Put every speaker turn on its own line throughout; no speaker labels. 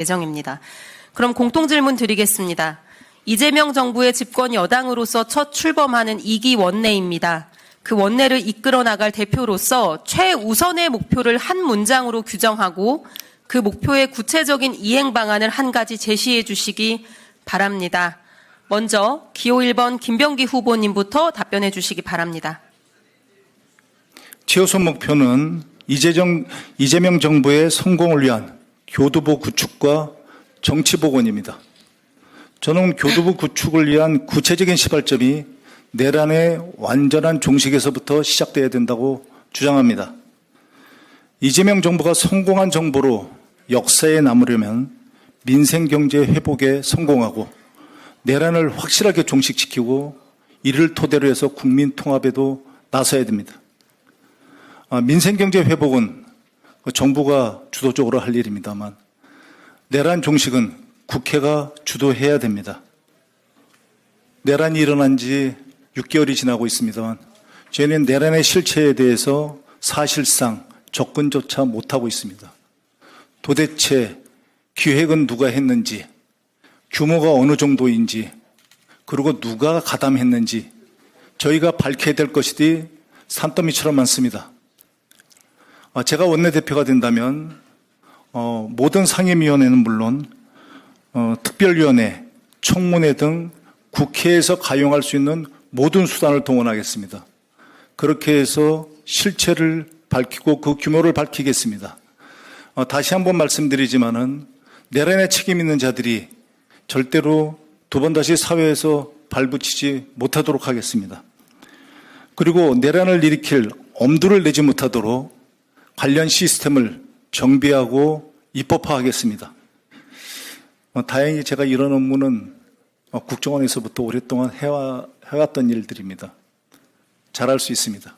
예정입니다. 그럼 공통질문 드리겠습니다. 이재명 정부의 집권 여당으로서 첫 출범하는 2기 원내입니다. 그 원내를 이끌어 나갈 대표로서 최우선의 목표를 한 문장으로 규정하고 그 목표의 구체적인 이행 방안을 한 가지 제시해 주시기 바랍니다. 먼저 기호 1번 김병기 후보님부터 답변해 주시기 바랍니다.
최우선 목표는 이재명 정부의 성공을 위한 교두보 구축과 정치 복원입니다. 저는 교두보 구축을 위한 구체적인 시발점이 내란의 완전한 종식에서부터 시작돼야 된다고 주장합니다. 이재명 정부가 성공한 정부로 역사에 남으려면 민생 경제 회복에 성공하고 내란을 확실하게 종식시키고 이를 토대로 해서 국민 통합에도 나서야 됩니다. 민생 경제 회복은 정부가 주도적으로 할 일입니다만 내란 종식은 국회가 주도해야 됩니다. 내란이 일어난 지 6개월이 지나고 있습니다만 저희는 내란의 실체에 대해서 사실상 접근조차 못하고 있습니다. 도대체 기획은 누가 했는지, 규모가 어느 정도인지, 그리고 누가 가담했는지 저희가 밝혀야 될 것이지 산더미처럼 많습니다. 제가 원내대표가 된다면 모든 상임위원회는 물론 특별위원회, 청문회 등 국회에서 가용할 수 있는 모든 수단을 동원하겠습니다. 그렇게 해서 실체를 밝히고 그 규모를 밝히겠습니다. 다시 한번 말씀드리지만은 내란에 책임 있는 자들이 절대로 두 번 다시 사회에서 발붙이지 못하도록 하겠습니다. 그리고 내란을 일으킬 엄두를 내지 못하도록 관련 시스템을 정비하고 입법화하겠습니다. 다행히 제가 이런 업무는 국정원에서부터 오랫동안 해왔던 일들입니다. 잘할 수 있습니다.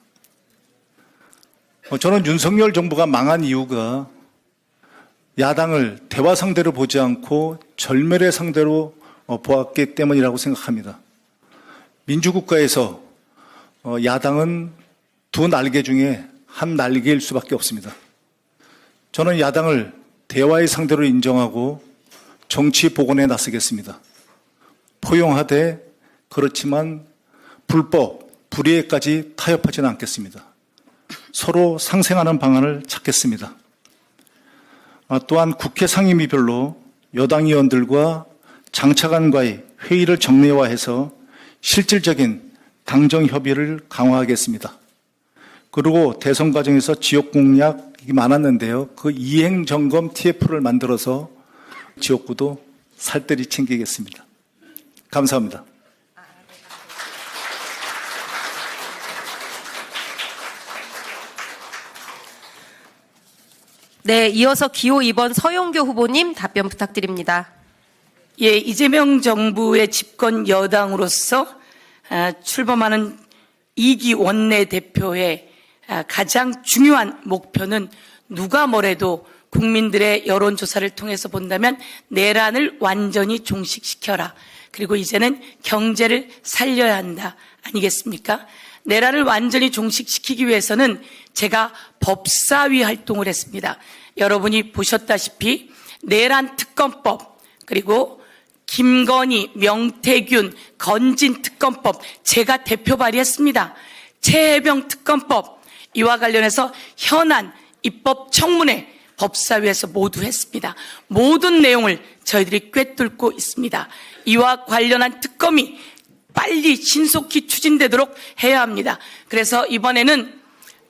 저는 윤석열 정부가 망한 이유가 야당을 대화 상대로 보지 않고 절멸의 상대로 보았기 때문이라고 생각합니다. 민주국가에서 야당은 두 날개 중에 한 날개일 수밖에 없습니다. 저는 야당을 대화의 상대로 인정하고 정치 복원에 나서겠습니다. 포용하되 그렇지만 불법, 불의에까지 타협하지는 않겠습니다. 서로 상생하는 방안을 찾겠습니다. 또한 국회 상임위별로 여당 의원들과 장차관과의 회의를 정례화해서 실질적인 당정 협의를 강화하겠습니다. 그리고 대선 과정에서 지역 공약이 많았는데요. 그 이행 점검 TF를 만들어서 지역구도 살뜰히 챙기겠습니다. 감사합니다.
네, 이어서 기호 2번 서영교 후보님 답변 부탁드립니다.
예, 이재명 정부의 집권 여당으로서 출범하는 2기 원내대표의 가장 중요한 목표는 누가 뭐래도 국민들의 여론조사를 통해서 본다면 내란을 완전히 종식시켜라. 그리고 이제는 경제를 살려야 한다. 아니겠습니까? 내란을 완전히 종식시키기 위해서는 제가 법사위 활동을 했습니다. 여러분이 보셨다시피 내란 특검법, 그리고 김건희, 명태균, 건진 특검법 제가 대표 발의했습니다. 최혜병 특검법 이와 관련해서 현안 입법 청문회 법사위에서 모두 했습니다. 모든 내용을 저희들이 꿰뚫고 있습니다. 이와 관련한 특검이 빨리 신속히 추진되도록 해야 합니다. 그래서 이번에는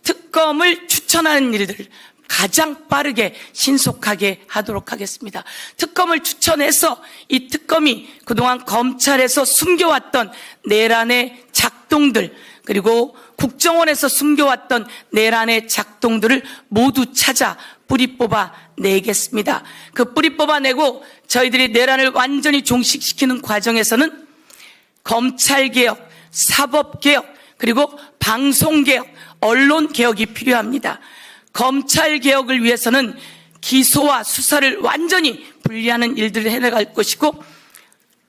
특검을 추천하는 일들을 가장 빠르게 신속하게 하도록 하겠습니다. 특검을 추천해서 이 특검이 그동안 검찰에서 숨겨왔던 내란의 작동들, 그리고 국정원에서 숨겨왔던 내란의 작동들을 모두 찾아 뿌리 뽑아 내겠습니다. 그 뿌리 뽑아내고 저희들이 내란을 완전히 종식시키는 과정에서는 검찰개혁, 사법개혁, 그리고 방송개혁, 언론개혁이 필요합니다. 검찰개혁을 위해서는 기소와 수사를 완전히 분리하는 일들을 해나갈 것이고,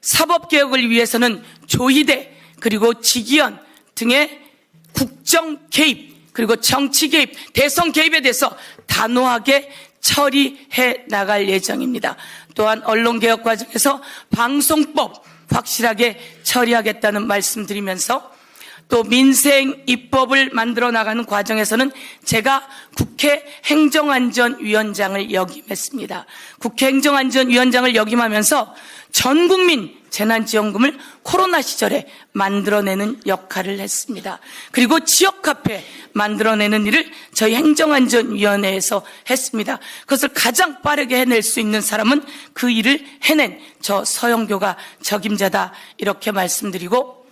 사법개혁을 위해서는 조희대 그리고 직위원 등의 국정 개입 그리고 정치 개입, 대선 개입에 대해서 단호하게 처리해 나갈 예정입니다. 또한 언론개혁 과정에서 방송법 확실하게 처리하겠다는 말씀드리면서 또 민생 입법을 만들어 나가는 과정에서는 제가 국회 행정안전위원장을 역임했습니다. 국회 행정안전위원장을 역임하면서 전 국민 재난지원금을 코로나 시절에 만들어내는 역할을 했습니다. 그리고 지역화폐 만들어내는 일을 저희 행정안전위원회에서 했습니다. 그것을 가장 빠르게 해낼 수 있는 사람은 그 일을 해낸 저 서영교가 적임자다, 이렇게 말씀드리고,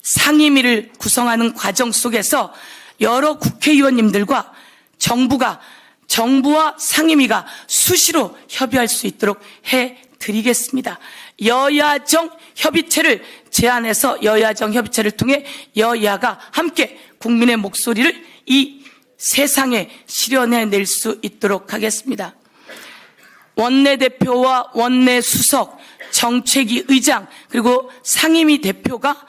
상임위를 구성하는 과정 속에서 여러 국회의원님들과 정부와 상임위가 수시로 협의할 수 있도록 해드리겠습니다. 여야정 협의체를 제안해서 여야정 협의체를 통해 여야가 함께 국민의 목소리를 이 세상에 실현해낼 수 있도록 하겠습니다. 원내대표와 원내수석, 정책위 의장, 그리고 상임위 대표가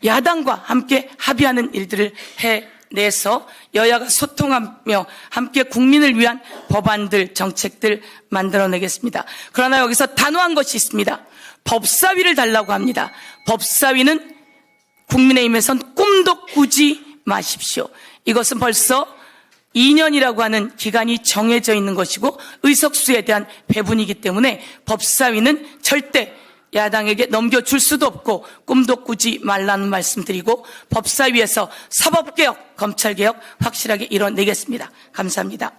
야당과 함께 합의하는 일들을 해내서 여야가 소통하며 함께 국민을 위한 법안들, 정책들 만들어내겠습니다. 그러나 여기서 단호한 것이 있습니다. 법사위를 달라고 합니다. 법사위는 국민의힘에선 꿈도 꾸지 마십시오. 이것은 벌써 2년이라고 하는 기간이 정해져 있는 것이고 의석수에 대한 배분이기 때문에 법사위는 절대 야당에게 넘겨줄 수도 없고 꿈도 꾸지 말라는 말씀드리고, 법사위에서 사법개혁, 검찰개혁 확실하게 이뤄내겠습니다. 감사합니다.